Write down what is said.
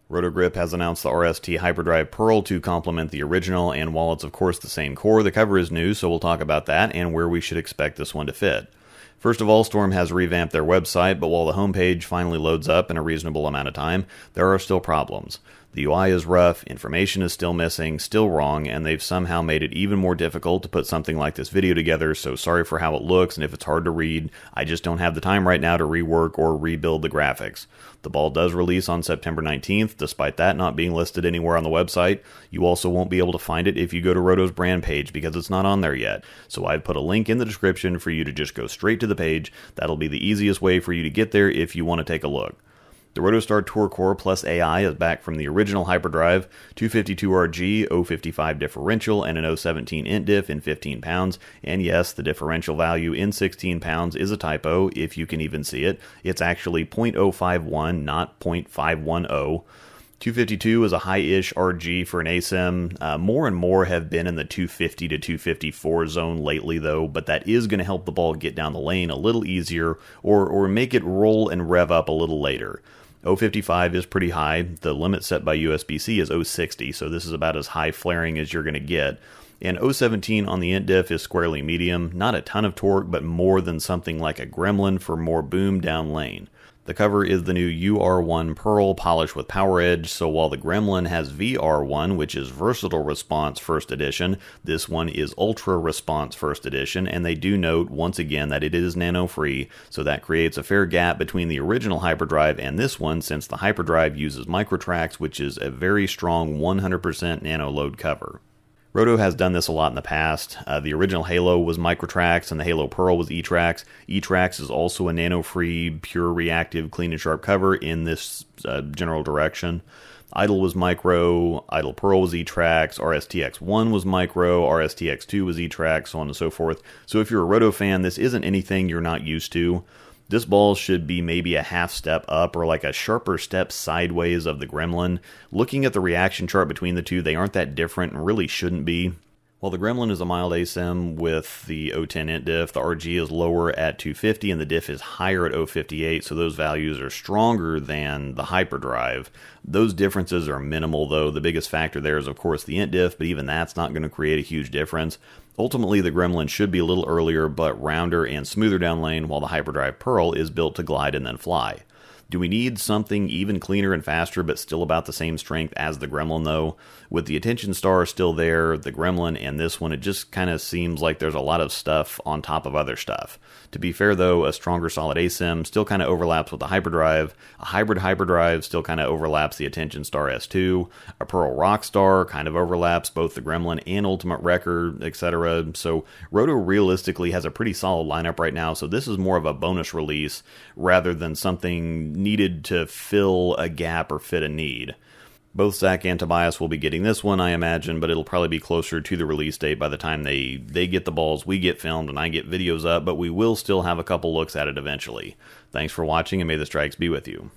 Rotogrip has announced the RST HYPERDRIVE Pearl to complement the original, and while it's of course the same core, the cover is new, so we'll talk about that and where we should expect this one to fit. First of all, Storm has revamped their website, but while the homepage finally loads up in a reasonable amount of time, there are still problems. The UI is rough, information is still missing, still wrong, and they've somehow made it even more difficult to put something like this video together, so sorry for how it looks, and if it's hard to read, I just don't have the time right now to rework or rebuild the graphics. The ball does release on September 19th, despite that not being listed anywhere on the website. You also won't be able to find it if you go to Roto's brand page because it's not on there yet, so I've put a link in the description for you to just go straight to the page. That'll be the easiest way for you to get there if you want to take a look. The Rotostar Tour Core Plus AI is back from the original HYPERDRIVE, 252RG, 055 differential, and an 017 int diff in 15 pounds, and yes, the differential value in 16 pounds is a typo, if you can even see it. It's actually 0.051, not 0.510. 252 is a high-ish RG for an ASIM. More and more have been in the 250 to 254 zone lately, though, but that is going to help the ball get down the lane a little easier, or make it roll and rev up a little later. 055 is pretty high. The limit set by USB-C is 060, so this is about as high flaring as you're going to get. And 017 on the int diff is squarely medium. Not a ton of torque, but more than something like a Gremlin for more boom down lane. The cover is the new UR1 Pearl polished with Power Edge, so while the Gremlin has VR1, which is Versatile Response First Edition, this one is Ultra Response First Edition, and they do note, once again, that it is nano-free, so that creates a fair gap between the original HYPERDRIVE and this one, since the HYPERDRIVE uses Microtracks, which is a very strong 100% nano-load cover. Roto has done this a lot in the past. The original Halo was Microtracks and the Halo Pearl was E-Tracks. E-Tracks is also a nano-free, pure reactive, clean and sharp cover in this general direction. Idle was Micro, Idle Pearl was E-Tracks, RSTX1 was Micro, RSTX2 was E-Tracks, so on and so forth. So if you're a Roto fan, this isn't anything you're not used to. This ball should be maybe a half step up or like a sharper step sideways of the Gremlin. Looking at the reaction chart between the two, they aren't that different and really shouldn't be. While the Gremlin is a mild ASIM with the 010 int diff, the RG is lower at 250 and the diff is higher at 058, so those values are stronger than the HYPERDRIVE. Those differences are minimal though. The biggest factor there is of course the int diff, but even that's not going to create a huge difference. Ultimately, the Gremlin should be a little earlier, but rounder and smoother down lane, while the HYPERDRIVE Pearl is built to glide and then fly. Do we need something even cleaner and faster, but still about the same strength as the Gremlin, though? With the attention star still there, the Gremlin and this one, it just kind of seems like there's a lot of stuff on top of other stuff. To be fair, though, a stronger solid ASIM still kind of overlaps with the HYPERDRIVE. A hybrid HYPERDRIVE still kind of overlaps the Attention Star S2. A Pearl Rockstar kind of overlaps both the Gremlin and Ultimate Wrecker, etc. So Roto realistically has a pretty solid lineup right now, so this is more of a bonus release rather than something needed to fill a gap or fit a need. Both Zach and Tobias will be getting this one, I imagine, but it'll probably be closer to the release date by the time they get the balls, we get filmed, and I get videos up, but we will still have a couple looks at it eventually. Thanks for watching, and may the strikes be with you.